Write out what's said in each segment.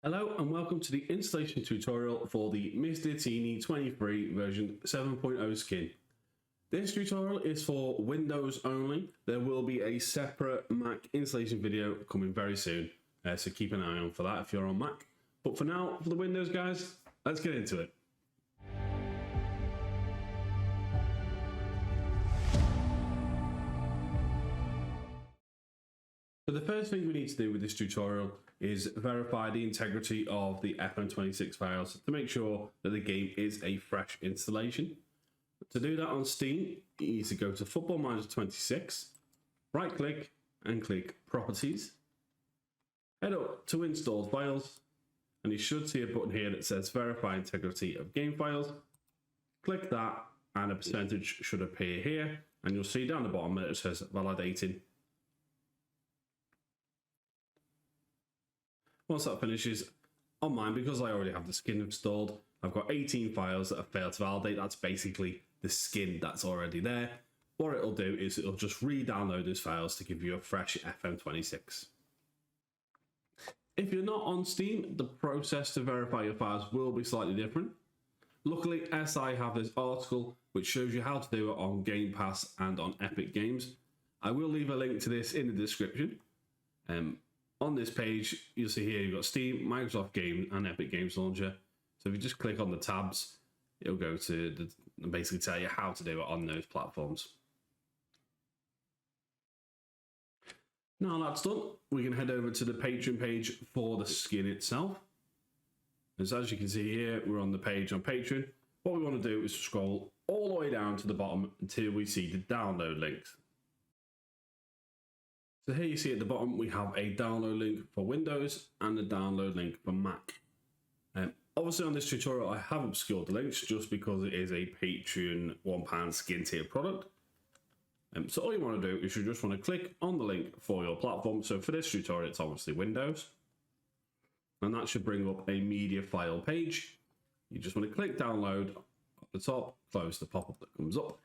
Hello and welcome to the installation tutorial for the MrTini23 version 7.0 skin. This tutorial is for Windows only. There will be a separate Mac installation video coming very soon, so keep an eye on for that if you're on Mac. But for now, for the Windows guys, let's get into it. So the first thing we need to do with this tutorial is verify the integrity of the FM26 files to make sure that the game is a fresh installation. To do that on Steam, you need to go to v7.0, right click and click Properties. Head up to Installed Files and you should see a button here that says Verify Integrity of Game Files. Click that and a percentage should appear here, and you'll see down the bottom that it says Validating. Once that finishes, on mine, because I already have the skin installed, I've got 18 files that have failed to validate. That's basically the skin that's already there. What it'll do is it'll just re-download those files to give you a fresh FM26. If you're not on Steam, the process to verify your files will be slightly different. Luckily, SI have this article which shows you how to do it on Game Pass and on Epic Games. I will leave a link to this in the description. On this page, you'll see here you've got Steam, Microsoft Game and Epic Games Launcher. So if you just click on the tabs, it'll go to basically tell you how to do it on those platforms. Now that's done, we can head over to the Patreon page for the skin itself. As you can see here, we're on the page on Patreon. What we want to do is scroll all the way down to the bottom until we see the download links. So here you see at the bottom, we have a download link for Windows and a download link for Mac. Obviously on this tutorial, I have obscured the links just because it is a Patreon £1 skin tier product. So all you want to do is you just want to click on the link for your platform. So for this tutorial, it's obviously Windows. And that should bring up a media file page. You just want to click download at the top, close the pop-up that comes up.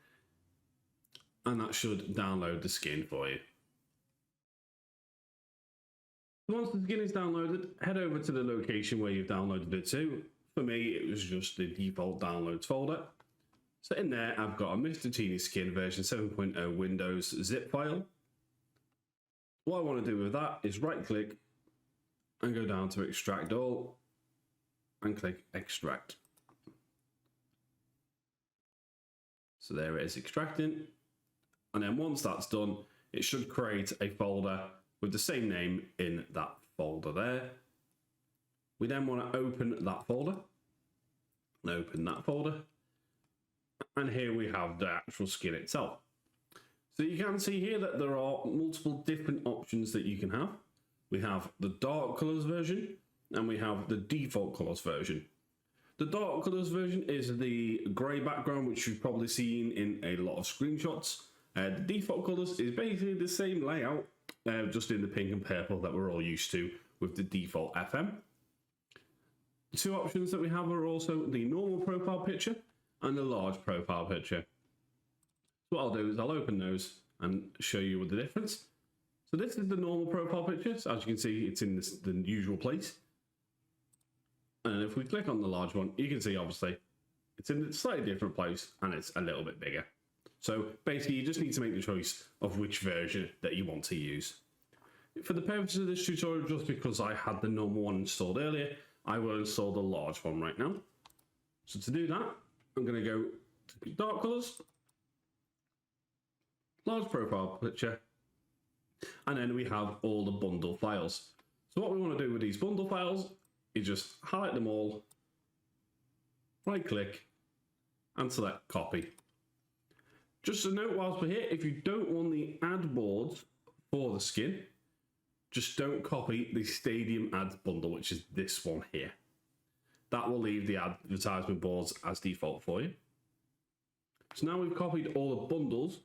And that should download the skin for you. Once the skin is downloaded, head over to the location where you've downloaded it to. For me, it was just the default downloads folder. So in there, I've got a MrTini skin version 7.0 Windows zip file. What I want to do with that is right click and go down to extract all and click extract. So there it is extracting. And then once that's done, it should create a folder with the same name in that folder there. We then want to open that folder. And open that folder. And here we have the actual skin itself. So you can see here that there are multiple different options that you can have. We have the dark colors version and we have the default colors version. The dark colors version is the grey background, which you've probably seen in a lot of screenshots. The default colors is basically the same layout, just in the pink and purple that we're all used to with the default FM. The two options that we have are also the normal profile picture and the large profile picture. So what I'll do is I'll open those and show you the difference. So this is the normal profile picture. So as you can see, it's in the usual place. And if we click on the large one, you can see obviously it's in a slightly different place and it's a little bit bigger. So basically you just need to make the choice of which version that you want to use. For the purposes of this tutorial, just because I had the normal one installed earlier, I will install the large one right now. So to do that, I'm going to go to dark colors, large profile picture, and then we have all the bundle files. So what we want to do with these bundle files is just highlight them all, right click, and select copy. Just a note whilst we're here, if you don't want the ad boards for the skin, just don't copy the Stadium ads bundle, which is this one here. That will leave the advertisement boards as default for you. So now we've copied all the bundles.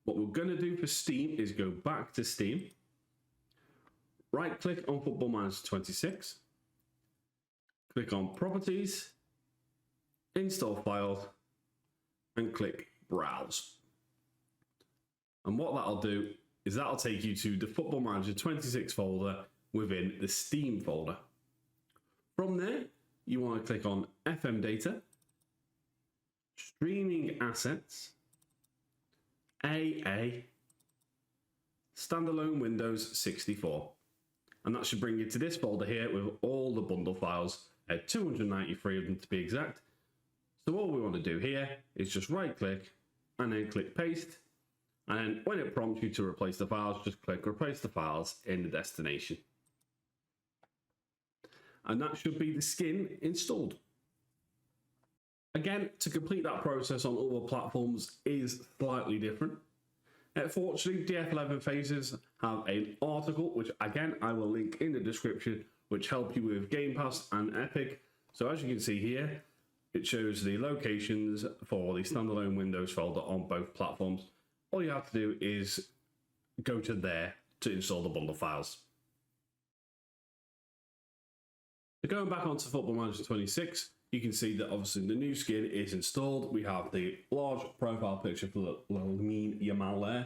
What we're going to do for Steam is go back to Steam, right click on v7.0, click on Properties, Install Files, and click Browse. And what that'll do is that'll take you to the Football Manager 26 folder within the Steam folder. From there, you want to click on FM data, streaming assets, AA, standalone Windows 64. And that should bring you to this folder here with all the bundle files, 293 of them to be exact. So all we want to do here is just right click and then click paste. And then when it prompts you to replace the files, just click replace the files in the destination. And that should be the skin installed. Again, to complete that process on other platforms is slightly different. Fortunately, DF11 Phases have an article, which again I will link in the description, which help you with Game Pass and Epic. So as you can see here, it shows the locations for the standalone Windows folder on both platforms. All you have to do is go to there to install the bundle files. So going back onto Football Manager 26, you can see that obviously the new skin is installed. We have the large profile picture for Lamine Yamal there.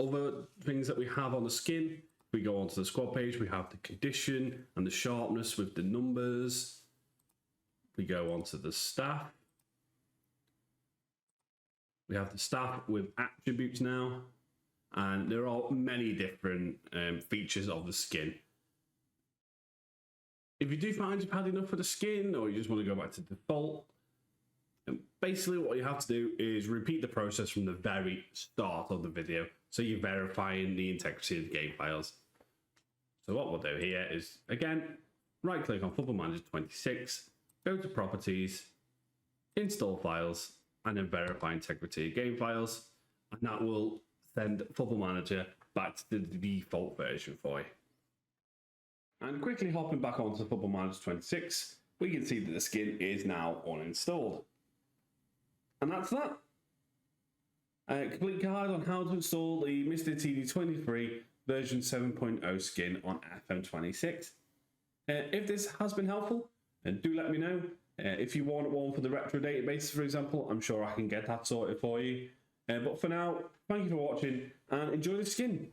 Other things that we have on the skin, we go onto the squad page, we have the condition and the sharpness with the numbers. We go onto the staff. We have the staff with attributes now, and there are many different features of the skin. If you do find you've had enough for the skin, or you just want to go back to default, basically what you have to do is repeat the process from the very start of the video, so you're verifying the integrity of the game files. So what we'll do here is, again, right click on Football Manager 26, go to Properties, Install Files, and then verify integrity of game files, and that will send Football Manager back to the default version for you. And quickly hopping back onto Football Manager 26, we can see that the skin is now uninstalled. And that's that. A complete guide on how to install the MrTini23 version 7.0 skin on FM26. If this has been helpful, then do let me know. If you want one for the retro database, for example, I'm sure I can get that sorted for you. But for now, thank you for watching and enjoy the skin.